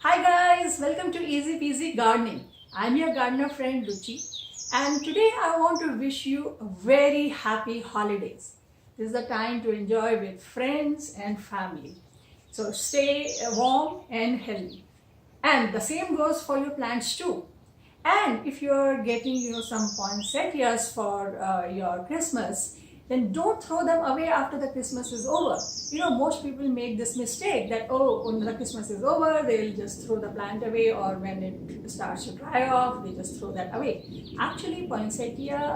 Hi guys, welcome to Easy Peasy Gardening. I'm your gardener friend Ruchi, and today I want to wish you a very happy holidays. This is the time to enjoy with friends and family. So stay warm and healthy. And the same goes for your plants too. And if you're getting some poinsettias for your Christmas, then don't throw them away after the Christmas is over. Most people make this mistake that, when the Christmas is over, they'll just throw the plant away, or when it starts to dry off, they just throw that away. Actually, poinsettia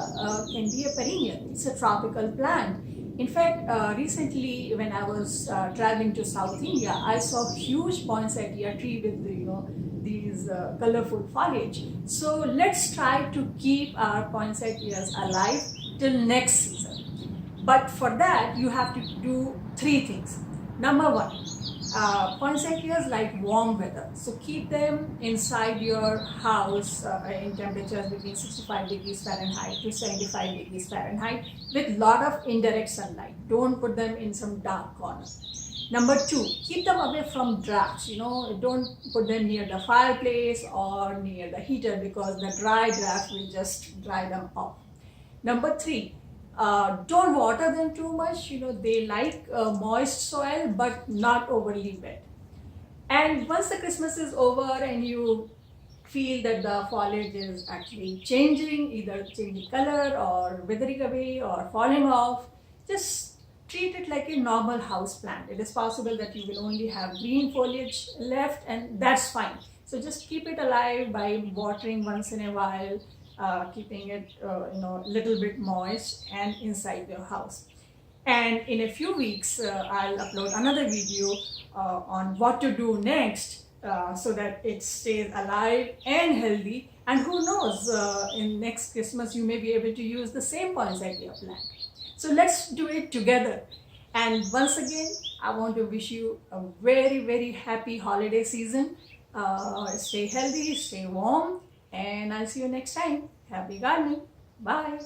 can be a perennial. It's a tropical plant. In fact, recently when I was traveling to South India, I saw a huge poinsettia tree with these colorful foliage. So let's try to keep our poinsettias alive till next season. But for that, you have to do three things. Number one, poinsettias like warm weather. So keep them inside your house in temperatures between 65 degrees Fahrenheit to 75 degrees Fahrenheit with lot of indirect sunlight. Don't put them in some dark corner. Number two, keep them away from drafts. Don't put them near the fireplace or near the heater, because the dry draft will just dry them off. Number three, don't water them too much. They like moist soil but not overly wet. And once the Christmas is over and you feel that the foliage is actually changing, either changing color or withering away or falling off, just treat it like a normal house plant. It is possible that you will only have green foliage left, and that's fine. So just keep it alive by watering once in a while, keeping it little bit moist and inside your house. And in a few weeks I'll upload another video on what to do next, so that it stays alive and healthy. And who knows, in next Christmas you may be able to use the same poinsettia plant. So let's do it together. And once again, I want to wish you a very, very happy holiday season. Stay healthy, stay warm, and I'll see you next time. Happy gardening. Bye.